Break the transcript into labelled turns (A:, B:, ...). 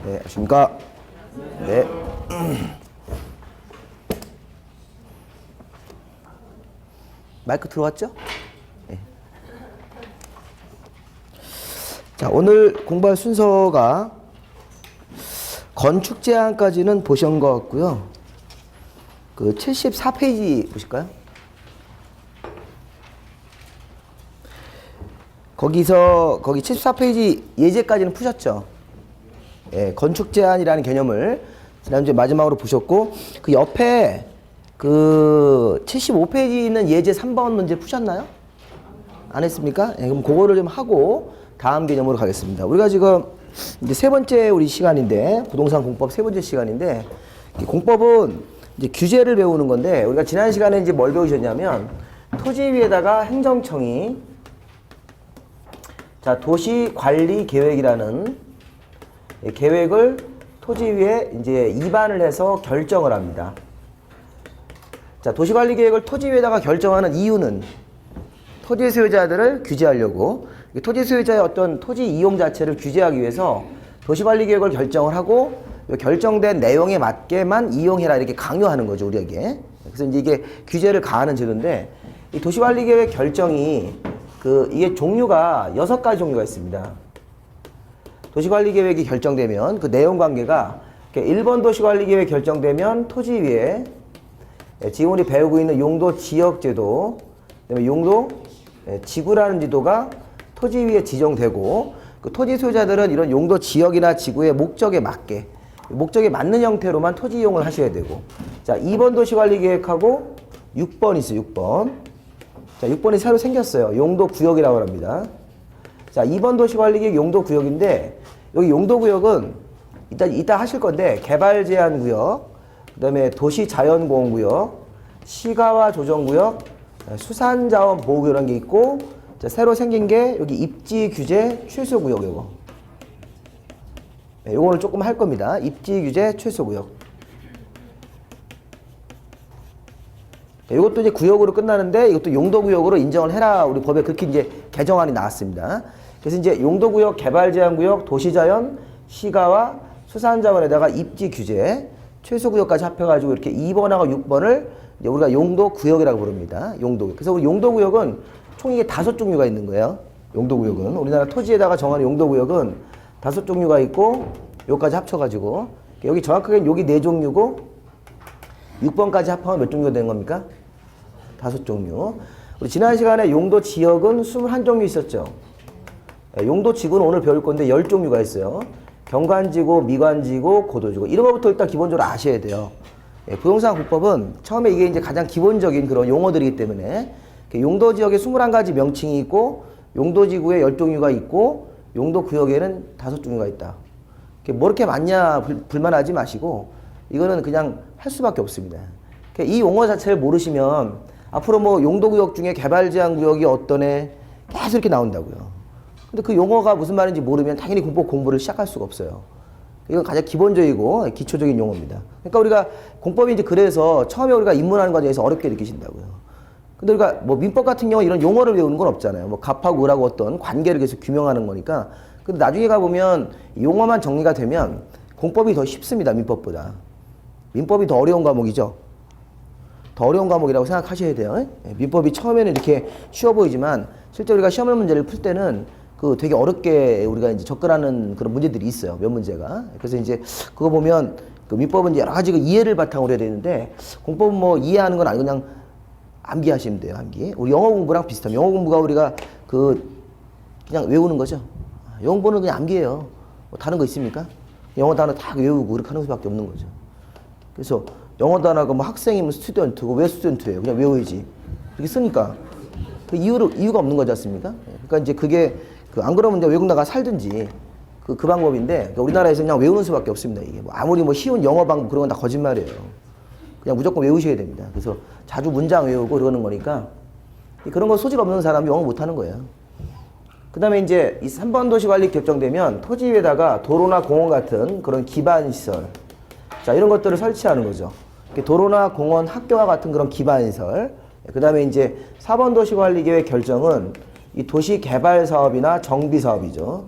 A: 네, 안녕하십니까. 네. 마이크 들어왔죠? 네. 자, 오늘 공부할 순서가 건축 제한까지는 보신 것 같고요. 그 74페이지 보실까요? 거기 74페이지 예제까지는 푸셨죠? 예, 건축 제한이라는 개념을 지난주에 마지막으로 보셨고, 그 옆에 그 75페이지 있는 예제 3번 문제 푸셨나요? 안 했습니까? 예, 그럼 그거를 좀 하고 다음 개념으로 가겠습니다. 우리가 지금 이제 세 번째 우리 시간인데, 부동산 공법 세 번째 시간인데, 공법은 이제 규제를 배우는 건데, 우리가 지난 시간에 이제 뭘 배우셨냐면, 토지 위에다가 행정청이 자, 도시관리계획이라는 계획을 토지 위에 이제 입안을 해서 결정을 합니다. 자, 도시관리계획을 토지 위에다가 결정하는 이유는 토지 소유자들을 규제하려고, 토지 소유자의 어떤 토지 이용 자체를 규제하기 위해서 도시관리계획을 결정을 하고 결정된 내용에 맞게만 이용해라 이렇게 강요하는 거죠, 우리에게. 그래서 이제 이게 규제를 가하는 제도인데, 이 도시관리계획 결정이 이게 종류가 6가지 종류가 있습니다. 도시관리계획이 결정되면 그 내용 관계가 1번 도시관리계획 결정되면 토지 위에 지금 우리 배우고 있는 용도 지역제도, 그다음에 용도 지구라는 지도가 토지 위에 지정되고, 그 토지 소유자들은 이런 용도 지역이나 지구의 목적에 맞게, 목적에 맞는 형태로만 토지 이용을 하셔야 되고, 자, 2번 도시관리계획하고 6번 있어요. 6번. 자, 6번이 새로 생겼어요. 용도구역이라고 합니다. 자, 2번 도시관리계획 용도구역인데, 여기 용도구역은 이따 하실 건데, 개발제한구역, 그 다음에 도시자연보호구역, 시가와 조정구역, 수산자원보호구역이라는 게 있고, 자, 새로 생긴 게 여기 입지규제 최소구역 요거. 네, 요거는 조금 할 겁니다. 입지규제 최소구역. 이것도 이제 구역으로 끝나는데, 이것도 용도구역으로 인정을 해라. 우리 법에 그렇게 이제 개정안이 나왔습니다. 그래서 이제 용도구역, 개발제한구역, 도시자연, 시가와 수산자원에다가 입지규제, 최소구역까지 합해가지고 이렇게 2번하고 6번을 이제 우리가 용도구역이라고 부릅니다. 용도구역. 그래서 우리 용도구역은 총 이게 5종류가 있는 거예요. 용도구역은. 우리나라 토지에다가 정하는 용도구역은 5종류가 있고, 여기까지 합쳐가지고. 여기 정확하게는 여기 4종류고, 6번까지 합하면 몇 종류가 되는 겁니까? 5종류. 우리 지난 시간에 용도 지역은 21종류 있었죠. 용도 지구는 오늘 배울 건데 10종류가 있어요. 경관지구, 미관지구, 고도지구. 이런 것부터 일단 기본적으로 아셔야 돼요. 부동산 공법은 처음에 이게 이제 가장 기본적인 그런 용어들이기 때문에 용도 지역에 21가지 명칭이 있고, 용도 지구에 10종류가 있고, 용도 구역에는 5종류가 있다. 뭐 이렇게 많냐 불만하지 마시고, 이거는 그냥 할 수밖에 없습니다. 이 용어 자체를 모르시면 앞으로 뭐 용도구역 중에 개발제한구역이 어떠네 계속 이렇게 나온다고요. 근데 그 용어가 무슨 말인지 모르면 당연히 공법 공부를 시작할 수가 없어요. 이건 가장 기본적이고 기초적인 용어입니다. 그러니까 우리가 공법이 이제 그래서 처음에 우리가 입문하는 과정에서 어렵게 느끼신다고요. 근데 우리가 뭐 민법 같은 경우 이런 용어를 외우는 건 없잖아요. 뭐 갑하고 을하고 어떤 관계를 계속 규명하는 거니까. 근데 나중에 가보면 용어만 정리가 되면 공법이 더 쉽습니다. 민법보다. 민법이 더 어려운 과목이죠. 더 어려운 과목이라고 생각하셔야 돼요. 민법이 처음에는 이렇게 쉬워 보이지만 실제 우리가 시험 문제를 풀 때는 되게 어렵게 우리가 이제 접근하는 그런 문제들이 있어요. 몇 문제가. 그래서 이제 그거 보면 민법은 이제 여러 가지 이해를 바탕으로 해야 되는데, 공법은 뭐 이해하는 건 아니고 그냥 암기하시면 돼요. 암기. 우리 영어 공부랑 비슷합니다. 영어 공부가 우리가 그냥 외우는 거죠. 영어 공부는 그냥 암기예요. 뭐 다른 거 있습니까? 영어 단어 다 외우고 그렇게 하는 수밖에 없는 거죠. 그래서 영어 단어가 뭐 학생이면 스튜던트고, 왜 스튜던트예요? 그냥 외워야지. 이렇게 쓰니까 이유가 없는 거지 않습니까? 그러니까 이제 그게 안 그러면 이제 외국 나가 살든지 그 방법인데, 그러니까 우리나라에서 그냥 외우는 수밖에 없습니다. 이게 뭐 아무리 뭐 쉬운 영어 방법 그런 건 다 거짓말이에요. 그냥 무조건 외우셔야 됩니다. 그래서 자주 문장 외우고 그러는 거니까 그런 거 소질 없는 사람이 영어 못 하는 거예요. 그 다음에 이제 이 3번 도시관리 결정되면 토지 위에다가 도로나 공원 같은 그런 기반시설, 자, 이런 것들을 설치하는 거죠. 도로나 공원, 학교와 같은 그런 기반시설. 그 다음에 이제 4번 도시관리계획 결정은 이 도시 개발 사업이나 정비 사업이죠.